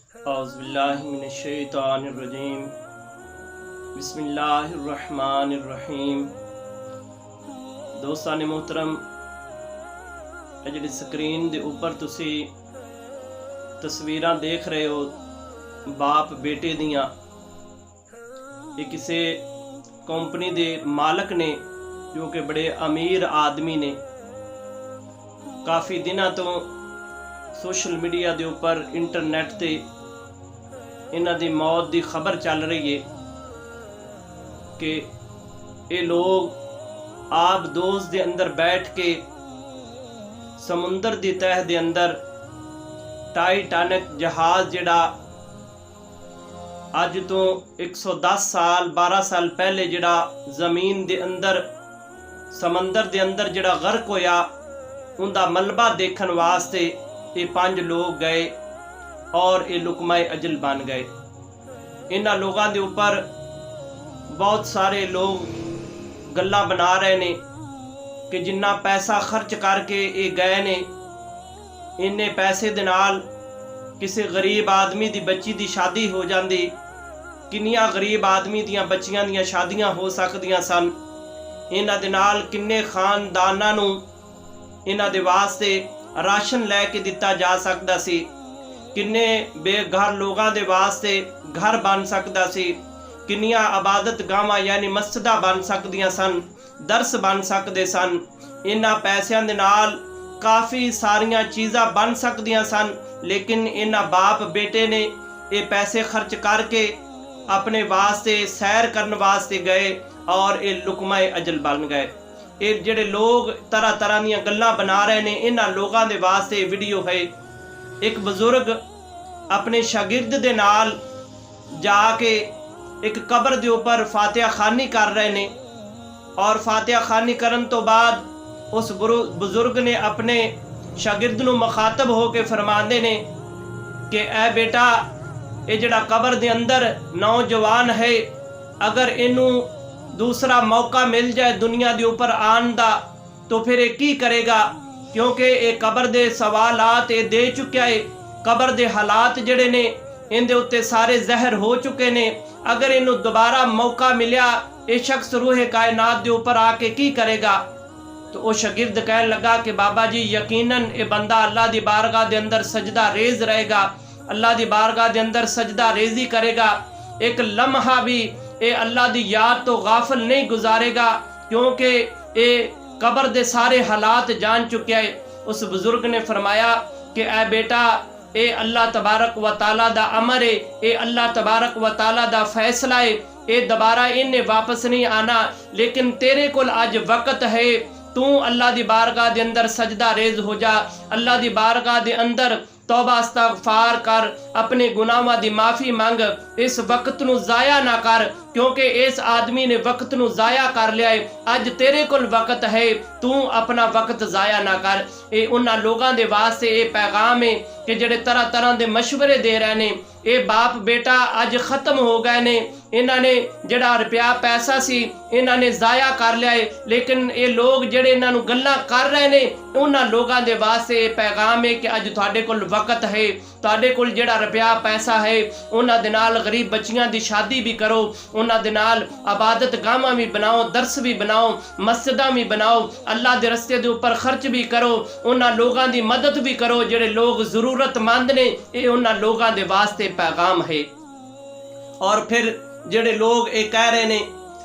औज़ुबिल्लाहिमिनश्शैतानिर्रजीम बिस्मिल्लाहिर्रहमानिर्रहीम। दोस्तान मोहतरम, जिहड़ी स्क्रीन दे उपर तुसी तस्वीरां देख रहे हो बाप बेटे दियां, ये किसी कंपनी दे मालक ने जो कि बड़े अमीर आदमी ने। काफ़ी दिनों तो सोशल मीडिया के उपर इंटरनेट ते इन्हां दी मौत की खबर चल रही है कि ये लोग आप दोस्त के अंदर बैठ के समुंदर की तह के अंदर टाइटैनिक जहाज जिहड़ा अज तो 110 साल 12 साल पहले जिहड़ा जमीन के अंदर समंदर के अंदर जिहड़ा गर्क होया उनका मलबा देखने वास्ते ये 5 लोग गए और ये लुकमाए अजल बन गए। इन्हां लोगों के ऊपर बहुत सारे लोग गल्लां बना रहे ने कि जिन्ना पैसा खर्च करके ये गए ने, इन्ने पैसे दे नाल किसी गरीब आदमी की बच्ची की शादी हो जाती, किन्नियां गरीब आदमी दियां बच्चियां दियां शादियां हो सकदियां सन। इन्हां दे नाल किन्ने खानदानां नूं इन्हां दे वास्ते राशन लैके दिता जा सकदा सी, किन्ने बेघर लोगों के वास्ते घर बन सकता सी, किन्नियां आबादत गावां यानी मस्जिदां बन सकदियां सन, दरस बन सकते सन। इन्हां पैसों के नाल काफ़ी सारियां चीज़ां बन सकदियां सन, लेकिन इन्हां बाप बेटे ने ये पैसे खर्च करके अपने वास्ते सैर करने वास्ते गए और ये लुकमाए अजल बन गए। ये जिहड़े लोग तरह तरह दीयां गल्लां बना रहे ने, इन्हां लोगों के वास्ते वीडियो है। एक बुजुर्ग अपने शागिर्द दे नाल जाके एक कबर के ऊपर फातिहा खानी कर रहे ने और फातिहा खानी करन तो बाद उस बुजुर्ग ने अपने शागिर्द नूं मुखातब होके फरमांदे ने कि ऐ बेटा, ये जिहड़ा कबर दे अंदर नौजवान है, अगर इनू दूसरा मौका मिल जाए दुनिया के ऊपर आन दा तो फिर ये की करेगा, क्योंकि ये कबर दे सवालात ये दे चुका है। कबर दे हालात जिहड़े ने इनदे उत्ते सारे जहर हो चुके ने। अगर इनू दोबारा मौका मिलिया, ये शख्स रूहे कायनात के ऊपर आके की करेगा। तो वो शागिर्द कहने लगा कि बाबा जी, यकीनन ये बंदा अल्लाह की बारगाह के अंदर सजदा रेज रहेगा, अल्लाह की बारगाह के अंदर सजदा रेजी करेगा, एक लम्हा भी ये अल्लाह की याद तो गाफिल नहीं गुजारेगा, क्योंकि ये कबर दे सारे हालात जान चुके है। उस बुजुर्ग ने फरमाया कि ऐ बेटा, ये अल्लाह तबारक व ताला दा अमर है, ये अल्लाह तबारक व ताला दा फैसला है, ये दोबारा इन्हें वापस नहीं आना। लेकिन तेरे कोल अज वक्त है, तू अल्लाह दी बारगाह दे अंदर सजदा रेज हो जा, अल्लाह दी बारगाह दे अंदर तौबा इस्तगफार कर, अपने गुनाहों की माफ़ी मंग, इस वक्त नू ज़ाया ना कर, क्योंकि इस आदमी ने वक्त नू ज़ाया कर लिया है। अज तेरे कोल वक्त है, तू अपना वक्त ज़ाया ना कर। ये उन्हां लोगों के वास्ते ये पैगाम है कि जिहड़े तरह तरह के मशवरे दे रहे ने। ये बाप बेटा अज खत्म हो गए ने, इन्हां ने जिहड़ा रुपया पैसा सी इन्हां ने ज़ाया कर लिया है। लेकिन ये लोग जिहड़े इन्हां नू गल्लां कर रहे ने, उन्हां लोगों के वास्ते ये पैगाम है कि अज तुहाडे कोल वक्त है, तुहाडे कोल जिहड़ा रुपया पैसा है उन्हां दे नाल गरीब बच्चियां दी शादी भी करो, उन्हां दे नाल आबादत गावां भी बनाओ, दरस भी बनाओ, मस्जिदां भी बनाओ, अल्लाह दे रस्ते दे उपर खर्च भी करो, उन्हां लोगों की मदद भी करो जिहड़े लोग जरूरतमंद ने। ये उन्हां लोगों के वास्ते पैगाम है। और फिर जिहड़े लोग ये कह रहे ने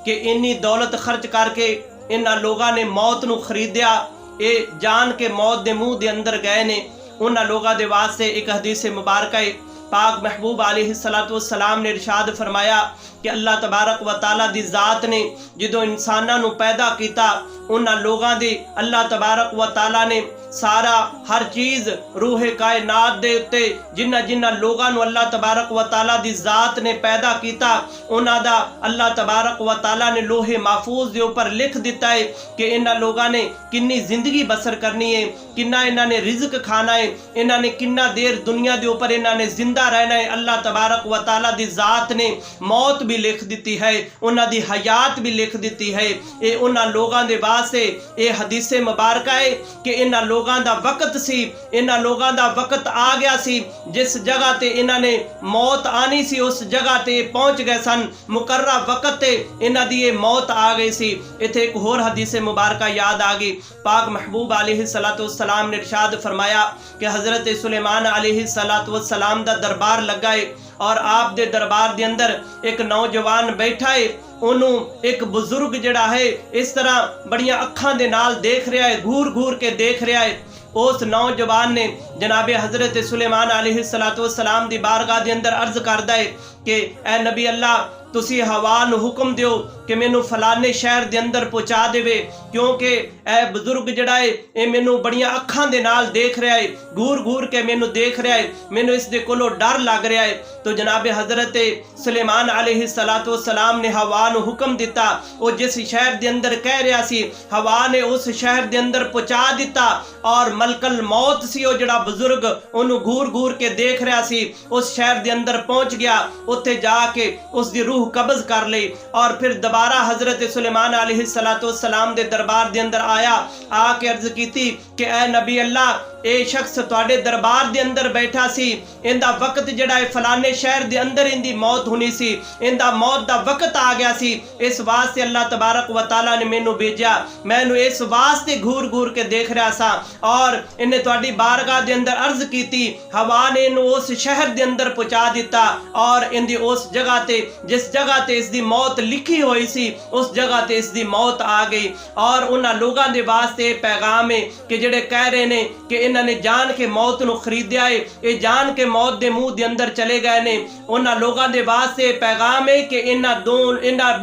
कि इन्नी दौलत खर्च करके इन्हां लोगों ने मौत नू खरीदिया, ये जान के मौत के मुँह के अंदर गए ने, उन्हां लोगों के वास्ते एक हदीस मुबारक है। पाक महबूब अलैहिस्सलातु वस्सलाम ने इरशाद फरमाया कि अल्लाह तबारक व ताला दी ज़ात ने जो इंसानां नू पैदा किया, उन्हां लोगों दे अल्लाह तबारक व ताला ने सारा हर चीज़ रूहे कायनात दे उत्ते जिन्ना जिन्ना लोगों नू अल्लाह तबारक व ताला दी ज़ात ने पैदा किया, उन्हां दा अल्लाह तबारक व ताला ने लोहे महफूज के ऊपर लिख दिता है कि इन्हां लोगों ने किन्नी जिंदगी बसर करनी है, किन्ना इन्हां ने रिज़्क खाना है, इन्हां ने किन्ना देर दुनिया के ऊपर इन्हां ने जिंदा रहना है। अल्लाह तबारक व तआला दी ज़ात ने मौत भी लिख दी है, उन्हां दी हयात भी लिख दी है। ये उन्हां लोगों के वास्ते ये हदीसे मुबारक है कि इन्हां लोगों का वक्त सी, इन्हां लोगों का वक्त आ गया सी जिस जगह ते इन्हां ने मौत आनी सी उस जगह ते पहुंच गए सन। मुकर्रा वक्त ते इन्हां दी मौत आ गई सी। इत्थे एक होर हदीसे मुबारक याद आ गई। पाक महबूब अलैहिस्सलाम ने इरशाद फरमाया कि हज़रत सुलेमान अलैहिस्सलाम दा दरबार लगा है और आप दे दरबार दे अंदर एक नौजवान बैठा है। उन्होंने एक बुजुर्ग जड़ा है इस तरह बड़िया अखां दे नाल देख रहा है, घूर घूर के देख रहा है। उस नौजवान ने जनाबे हज़रत सुलेमान अलैहिस्सलाम दी बारगाह दे अंदर अर्ज करदा है कि ए नबी अल्लाह तुसी हवा नूं हुक्म दिओ कि मैनू फलाने शहर दे अंदर पहुँचा देवे, क्योंकि ए बुजुर्ग जड़ा है ये मैनू बड़िया अखां दे नाल देख रहा है, घूर घूर के मैनू देख रहा है, मैनू इस दे कोलों डर लग रहा है। तो जनाबे हज़रत सुलेमान अलैहिस्सलाम ने हवा नूं हुक्म दिता। वो जिस शहर दे अंदर कह रहा सी हवा ने उस शहर दे अंदर पहुँचा दिता और मलकल मौत सी वो जड़ा बुजुर्ग उन्होंने घूर घूर के देख रहा सी उस शहर दे अंदर पहुँच गया। उत्थे जाके उसकी रूह कब्ज कर ली और फिर दोबारा हज़रत सुलेमान अलैहिस्सलाम दे दरबार दे अंदर आया, आके अर्ज की कि ए नबी अल्लाह ये शख्स तुहाडे दरबार दे अंदर बैठा सी, इंदा वक्त जड़ा है फलाने शहर दे अंदर इंदी मौत होनी सी, इंदा मौत दा वक्त आ गया सी, इस वास्ते अल्लाह तबारक व तआला ने मैनू भेजा, मैनू इस वास्ते घूर घूर के देख रहा सा। और इन्हें तुहाडी बारगाह दे अंदर अर्ज की, हवा ने इन्हू उस शहर दे अंदर पहुंचा दिता और इंदी उस जगह ते जिस जगह ते इसदी मौत लिखी हुई सी उस जगह ते इसदी मौत आ गई। और उन्हां लोगों दे वास्ते पैगाम है कि जेड़े कह रहे ने कि इन्होंने जान के मौत नूं खरीदिया है, ये जान के मौत दे मुंह दे अंदर चले गए ने, उन्हां लोगों दे वास्ते पैगाम है कि इन्हां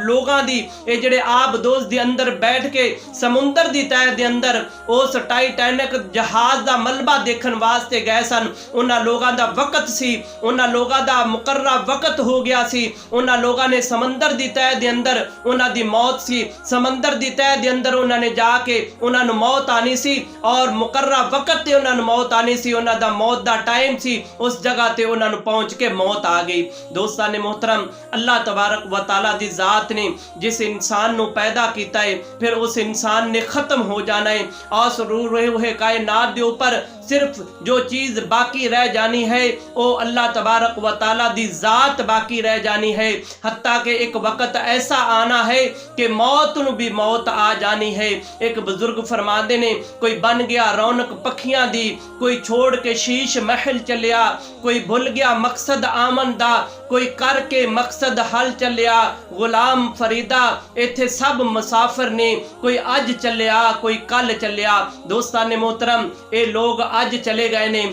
लोगों दी ये जेड़े आब दोस्त दे अंदर बैठ के समुंदर दी तह दे अंदर उस टाइटैनिक जहाज दा मलबा देखण वास्ते गए सन। उन्हां लोगों दा वक्त सी, उन्हां लोगों दा मुकर्रा वक्त हो गया सी। उन्हां लोगों ने समंदर दी तह दे अंदर उन्हां दी मौत सी, समंदर दी तह दे अंदर उन्होंने जाके उन्हां नूं मौत आनी सी और मुकर्रा वक्त ते उन्हां नूं मौत आनी सी, उन्हां दा मौत दा टाइम सी, उस जगह ते उन्हां नूं पहुंच के मौत आ गई। दोस्तान मोहतरम, अल्लाह तबारक व तआला दी जात ने जिस इंसान नूं पैदा कीता है फिर उस इंसान ने खत्म हो जाना है और रूहे कायनात दे ऊपर सिर्फ जो चीज बाकी रह जानी है वो अल्लाह तबारक व तआला दी जात बाकी रह जानी है। हत्ता के एक वक्त ऐसा आना है कि मौत नूं भी मौत आ जानी है। एक बुजुर्ग फरमाते ने कोई बन गया रौनक पखियां दी, कोई छोड़ के शीश महल चलिया, कोई भुल गया मकसद आमन दा, कोई करके मकसद हल चलिया। गुलाम फरीदा इत्थे सब मुसाफिर ने, कोई अज चलिया कोई कल चलिया। दोस्तान मोहतरम, ये लोग अज चले गए ने,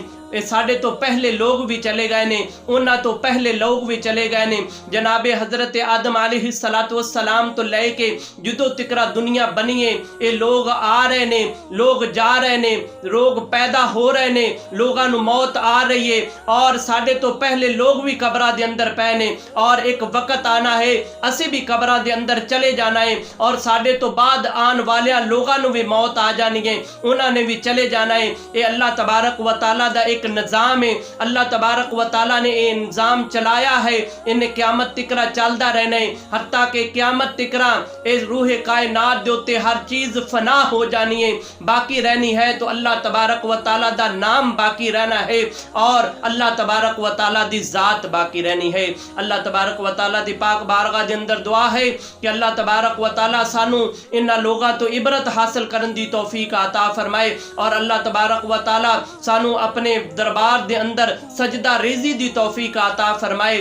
साढ़े तो पहले लोग भी चले गए ने, उन्हां तो पहले लोग भी चले गए ने। जनाबे हज़रत आदम अलैहिस्सलाम तो लेके जुदों तिकरा दुनिया बनी है, ये लोग आ रहे ने, लोग जा रहे ने, लोग पैदा हो रहे ने, लोगों नूं मौत आ रही है और साढ़े तो पहले लोग भी कब्रां दे अंदर पए ने और एक वक्त आना है असी भी कब्रां दे अंदर चले जाना है और साढ़े तो बाद आने वाले लोगों नूं भी मौत आ जानी है, उन्होंने भी चले जाना है। ये अल्लाह तबारक व तआला दा एक निज़ाम है। अल्लाह तबारक व तआला ने ये निज़ाम चलाया है, इन्हें क़यामत तिकरा चलता रहना है। हत्ता के क़यामत तिकरा इस रूह कायनात दे उत्ते हर चीज़ फना हो जानी है, बाकी रहनी है तो अल्लाह तबारक व तआला दा नाम बाकी रहना है और अल्लाह तबारक व तआला दी ज़ात बाकी रहनी है। अल्लाह तबारक व तआला दी पाक बारगाह दे अंदर दुआ है कि अल्लाह तबारक व तआला सानू इन्हां लोगों तो इबरत हासिल करन दी तौफीक अता फरमाए और अल्लाह तबारक व तआला सानू अपने दरबार दे अंदर सजदा रेजी दी तौफीक अता फरमाए।